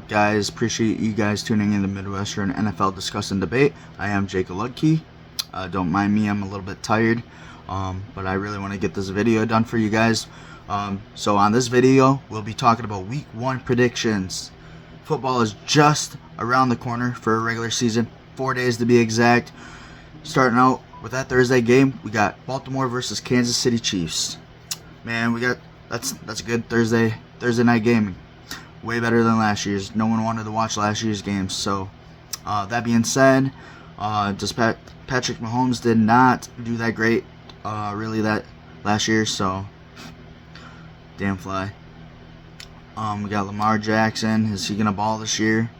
guys? Appreciate you guys tuning in to Midwestern NFL Discuss and Debate. I am Jake Ludke. Don't mind me, I'm a little bit tired, but I really want to get this video done for you guys. So on this video, we'll be talking about Week 1 predictions. Football is just around the corner for a regular season, 4 days to be exact. Starting out with that Thursday game, we got Baltimore versus Kansas City Chiefs. Man, that's a good Thursday night game. Way better than last year's. No one wanted to watch last year's games. So that being said, Patrick Mahomes did not do that great really that last year. So damn fly. We got Lamar Jackson. Is he gonna ball this year?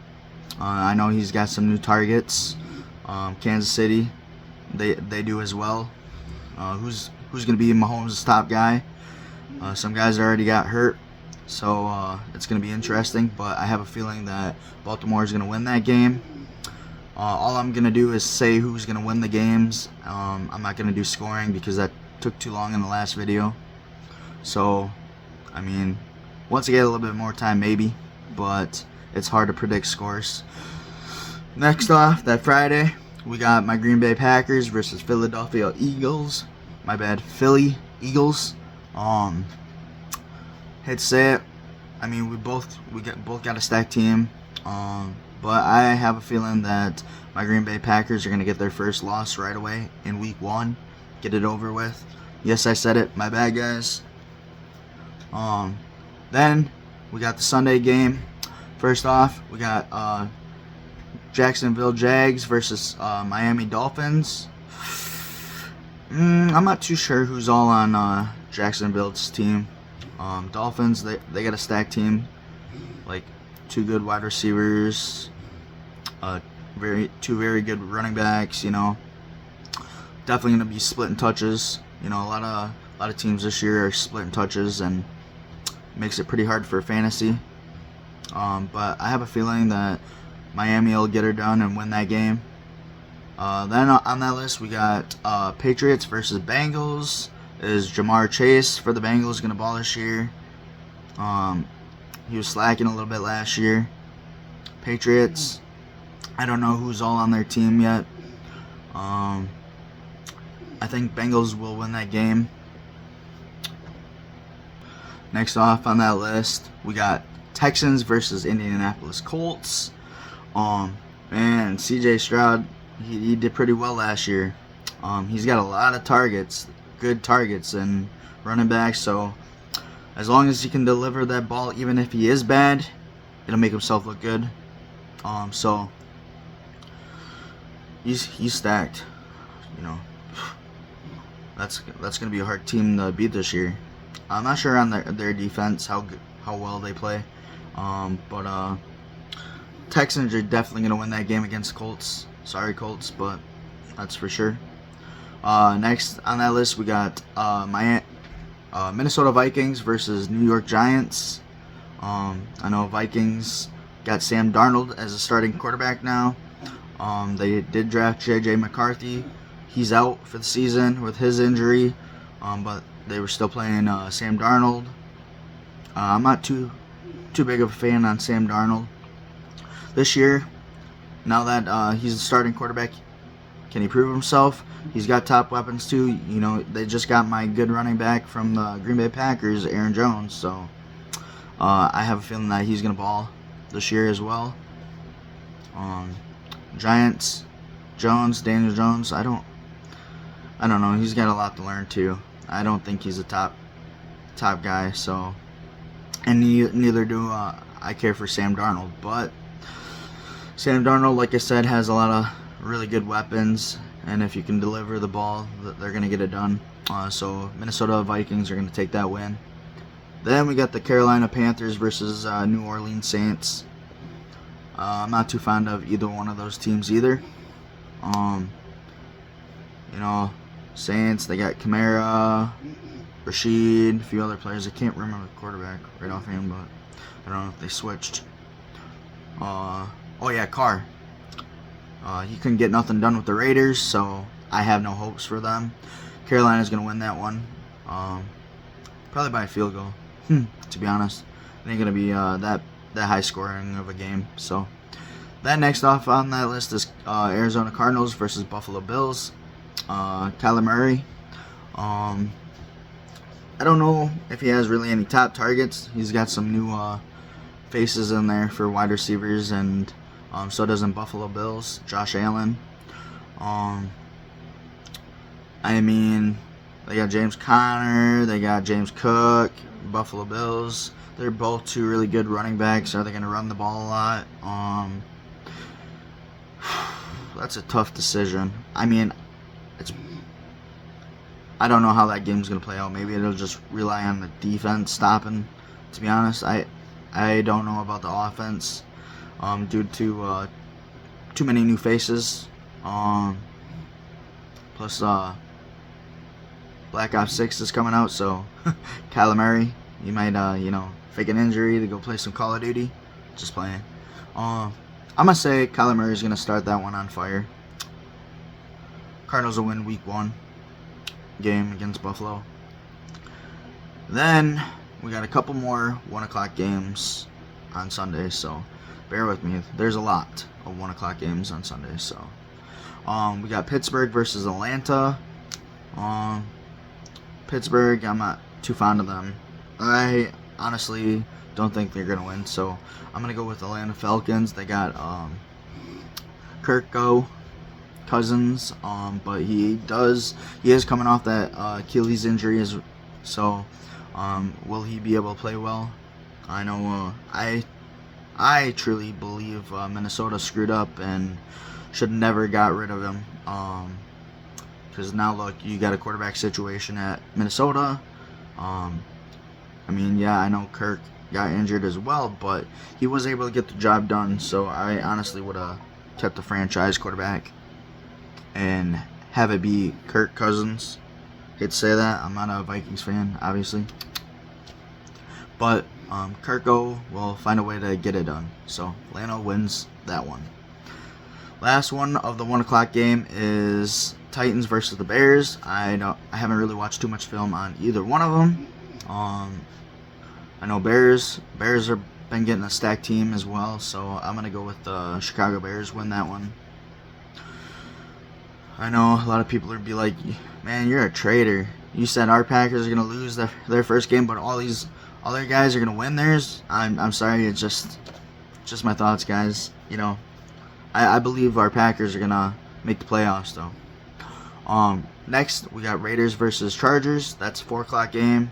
I know he's got some new targets. Kansas City, they do as well. Who's gonna be Mahomes' top guy? Some guys already got hurt, so it's going to be interesting, but I have a feeling that Baltimore is going to win that game. All I'm going to do is say who's going to win the games. I'm not going to do scoring because that took too long in the last video. So, I mean, once I get a little bit more time, maybe, but it's hard to predict scores. Next off, that Friday, we got my Green Bay Packers versus Philadelphia Eagles. My bad, Philly Eagles. Hate to say it. I mean, we both got a stacked team. But I have a feeling that my Green Bay Packers are gonna get their first loss right away in Week 1. Get it over with. Yes, I said it. My bad, guys. Then we got the Sunday game. First off, we got Jacksonville Jags versus Miami Dolphins. I'm not too sure who's all on Jacksonville's team. Dolphins, they got a stacked team, like 2 good wide receivers, two very good running backs. You know, definitely gonna be splitting touches. You know, a lot of teams this year are splitting touches, and makes it pretty hard for fantasy. But I have a feeling that Miami will get her done and win that game. Then on that list, we got Patriots versus Bengals. Is Jamar Chase for the Bengals going to ball this year? He was slacking a little bit last year. Patriots, I don't know who's all on their team yet. I think Bengals will win that game. Next off on that list, we got Texans versus Indianapolis Colts. Man, CJ Stroud, he did pretty well last year. He's got a lot of targets, good targets and running backs, so as long as he can deliver that ball, even if he is bad, it'll make himself look good. So he's stacked. You know, that's gonna be a hard team to beat this year. I'm not sure on their defense how well they play, but Texans are definitely gonna win that game against Colts. Sorry, Colts, but that's for sure. Next on that list, we got Minnesota Vikings versus New York Giants. I know Vikings got Sam Darnold as a starting quarterback now. They did draft J.J. McCarthy. He's out for the season with his injury, but they were still playing Sam Darnold. I'm not too big of a fan on Sam Darnold this year. Now that he's a starting quarterback, can he prove himself? He's got top weapons too. You know, they just got my good running back from the Green Bay Packers, Aaron Jones. So I have a feeling that he's gonna ball this year as well. Giants, Daniel Jones. I don't know. He's got a lot to learn too. I don't think he's a top guy. So, and neither do I care for Sam Darnold. But Sam Darnold, like I said, has a lot of really good weapons, and if you can deliver the ball, they're going to get it done. So Minnesota Vikings are going to take that win. Then we got the Carolina Panthers versus New Orleans Saints. I'm not too fond of either one of those teams either. You know, Saints, they got Kamara, Rashid, a few other players. I can't remember the quarterback right offhand, but I don't know if they switched. Oh yeah, Carr. He couldn't get nothing done with the Raiders, so I have no hopes for them. Carolina's going to win that one. Probably by a field goal, to be honest. It ain't going to be that that high scoring of a game. So then next off on that list is Arizona Cardinals versus Buffalo Bills. Kyler Murray. I don't know if he has really any top targets. He's got some new faces in there for wide receivers, and so doesn't Buffalo Bills. Josh Allen. I mean, they got James Conner, they got James Cook. Buffalo Bills, they're both two really good running backs. Are they going to run the ball a lot? That's a tough decision. I mean, I don't know how that game's going to play out. Maybe it'll just rely on the defense stopping. To be honest, I don't know about the offense due to too many new faces. Plus, Black Ops 6 is coming out, so Kyler Murray, you might, fake an injury to go play some Call of Duty. Just playing. I'm going to say Kyler Murray is going to start that one on fire. Cardinals will win week 1 game against Buffalo. Then we got a couple more 1 o'clock games on Sunday, so bear with me. There's a lot of 1 o'clock games on Sunday, so we got Pittsburgh versus Atlanta. Pittsburgh, I'm not too fond of them. I honestly don't think they're going to win, so I'm going to go with Atlanta Falcons. They got Kirk Cousins, but he is coming off that Achilles injury, so will he be able to play well? I know I truly believe Minnesota screwed up and should never got rid of him. Because now look, you got a quarterback situation at Minnesota. I mean, yeah, I know Kirk got injured as well, but he was able to get the job done. So I honestly would have kept the franchise quarterback and have it be Kirk Cousins. Hate to say that, I'm not a Vikings fan, obviously, but Kirko will find a way to get it done. So Atlanta wins that one. Last one of the 1 o'clock game is Titans versus the Bears. I haven't really watched too much film on either one of them. I know Bears have been getting a stacked team as well, so I'm gonna go with the Chicago Bears win that one. I know a lot of people would be like, man, you're a traitor. You said our Packers are gonna lose their first game, but all these other guys are gonna win theirs. I'm sorry, it's just my thoughts, guys. I believe our Packers are gonna make the playoffs though. Next we got Raiders versus Chargers. That's a 4 o'clock game.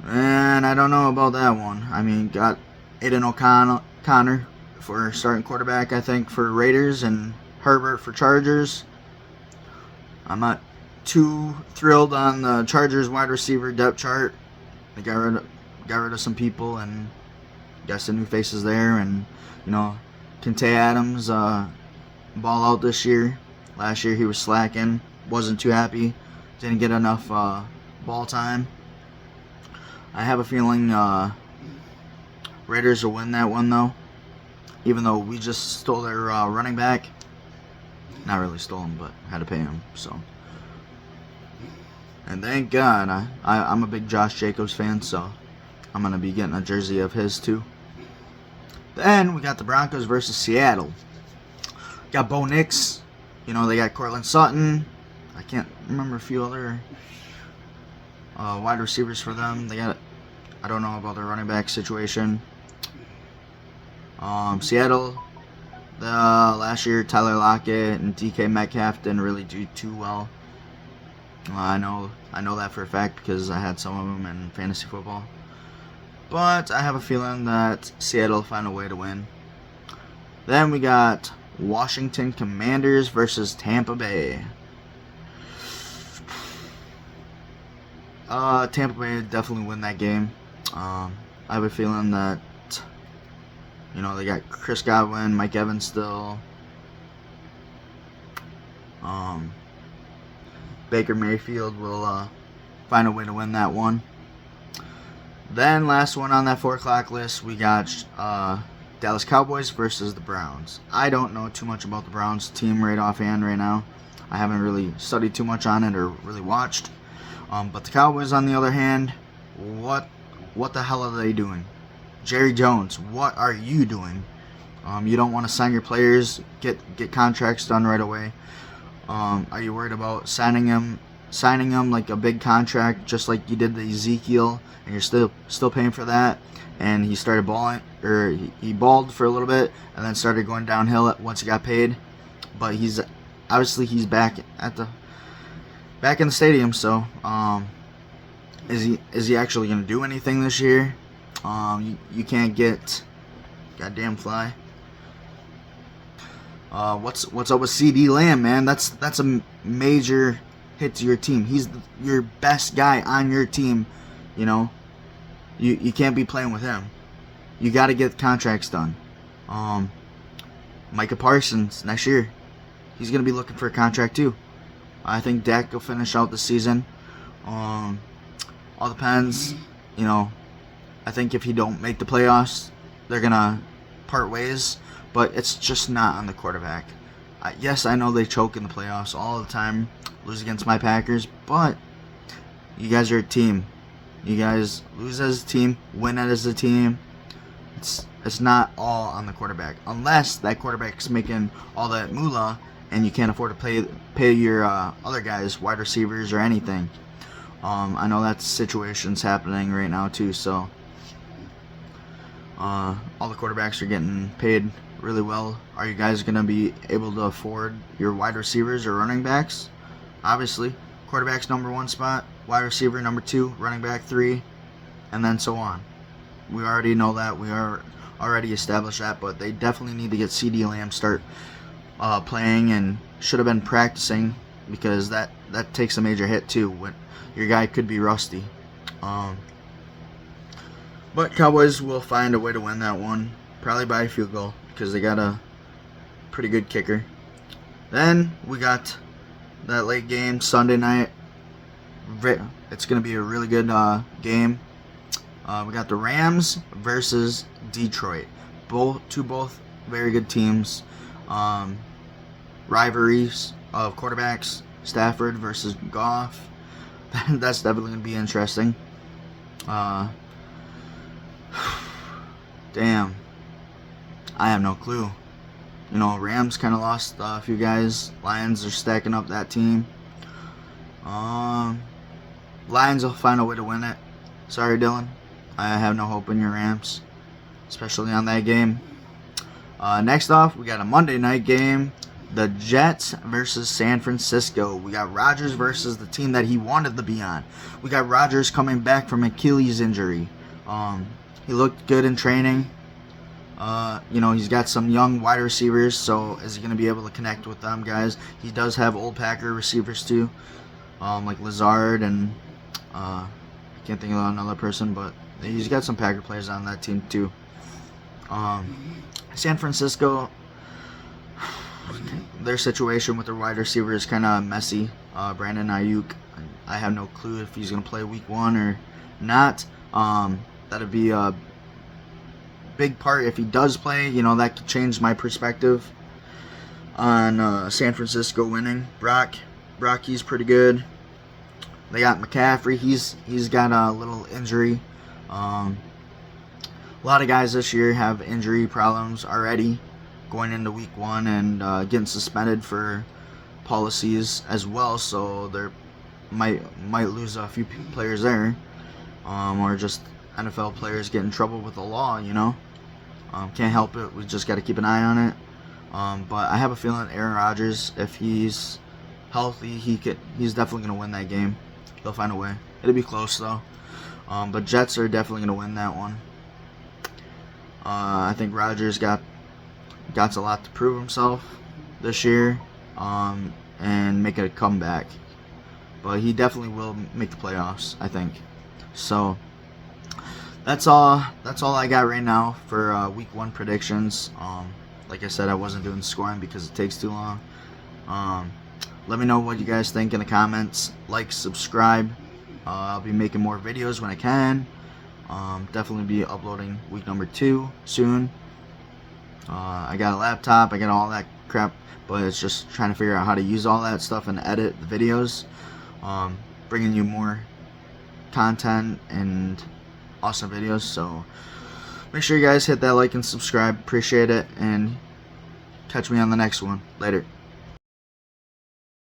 And I don't know about that one. I mean, got Aiden O'Connor for starting quarterback, I think, for Raiders, and Herbert for Chargers. I'm not too thrilled on the Chargers wide receiver depth chart. They got rid of some people and got some new faces there, and Kente Adams ball out this year. Last year he was slacking, wasn't too happy, didn't get enough ball time. I have a feeling Raiders will win that one though, even though we just stole their running back. Not really stole him, but had to pay him. So, and thank God, I'm a big Josh Jacobs fan, so I'm gonna be getting a jersey of his too. Then we got the Broncos versus Seattle. Got Bo Nix. They got Cortland Sutton. I can't remember a few other wide receivers for them. I don't know about their running back situation. Seattle, last year Tyler Lockett and DK Metcalf didn't really do too well. I know that for a fact because I had some of them in fantasy football. But I have a feeling that Seattle will find a way to win. Then we got Washington Commanders versus Tampa Bay. Tampa Bay definitely win that game. I have a feeling that they got Chris Godwin, Mike Evans still. Baker Mayfield will find a way to win that one. Then last one on that 4 o'clock list, we got Dallas Cowboys versus the Browns. I don't know too much about the Browns team right offhand right now. I haven't really studied too much on it or really watched. But the Cowboys, on the other hand, what what the hell are they doing? Jerry Jones, what are you doing? You don't want to sign your players, get contracts done right away. Are you worried about signing him like a big contract, just like you did the Ezekiel, and you're still paying for that? And he started balling, or he balled for a little bit, and then started going downhill once he got paid. But he's back in the stadium. So is he actually going to do anything this year? You can't get goddamn fly. What's up with CD Lamb, man? That's a major hit to your team. He's your best guy on your team. You know, you can't be playing with him. You got to get contracts done. Micah Parsons next year, he's gonna be looking for a contract too. I think Dak will finish out the season. All depends. You know, I think if he don't make the playoffs, they're gonna part ways. But it's just not on the quarterback. Yes, I know they choke in the playoffs all the time, lose against my Packers, but you guys are a team. You guys lose as a team, win as a team. It's not all on the quarterback, unless that quarterback's making all that moolah and you can't afford to pay your other guys, wide receivers or anything. I know that situation's happening right now too. So all the quarterbacks are getting paid really well. Are you guys gonna be able to afford your wide receivers or running backs? Obviously, quarterback's number 1 spot, wide receiver number 2, running back 3, and then so on. We already know that. We are already established that, but they definitely need to get CD Lamb start playing, and should have been practicing, because that takes a major hit too when your guy could be rusty. But Cowboys will find a way to win that one, probably by a field goal, because they got a pretty good kicker. Then we got that late game Sunday night. It's going to be a really good game. We got the Rams versus Detroit. Both very good teams. Rivalries of quarterbacks. Stafford versus Goff. That's definitely going to be interesting. Damn. I have no clue. You know, Rams kind of lost a few guys. Lions are stacking up that team. Lions will find a way to win it. Sorry, Dylan. I have no hope in your Rams, especially on that game. Next off, we got a Monday night game. The Jets versus San Francisco. We got Rodgers versus the team that he wanted to be on. We got Rodgers coming back from Achilles injury. He looked good in training. You know, he's got some young wide receivers, so is he going to be able to connect with them guys? He does have old Packer receivers too, like Lazard and I can't think of another person, but he's got some Packer players on that team too. San Francisco, their situation with their wide receiver is kind of messy. Brandon Ayuk, I have no clue if he's going to play week 1 or not. That'd be a big part if he does play. You know, that could change my perspective on San Francisco winning. Brocky's pretty good. They got McCaffrey. He's got a little injury. A lot of guys this year have injury problems already going into week 1 and getting suspended for policies as well. So they might lose a few players there, or just NFL players get in trouble with the law. You know, can't help it. We just got to keep an eye on it. But I have a feeling Aaron Rodgers, if he's healthy, he's definitely going to win that game. They'll find a way. It'll be close though. But Jets are definitely going to win that one. I think Rodgers got a lot to prove himself this year, and make a comeback. But he definitely will make the playoffs, I think. So that's all I got right now for week 1 predictions. Like I said, I wasn't doing scoring because it takes too long. Let me know what you guys think in the comments. Like, subscribe. I'll be making more videos when I can. Definitely be uploading week number 2 soon. I got a laptop, I got all that crap, but it's just trying to figure out how to use all that stuff and edit the videos. Bringing you more content and awesome videos. So make sure you guys hit that like and subscribe. Appreciate it, and catch me on the next one. Later.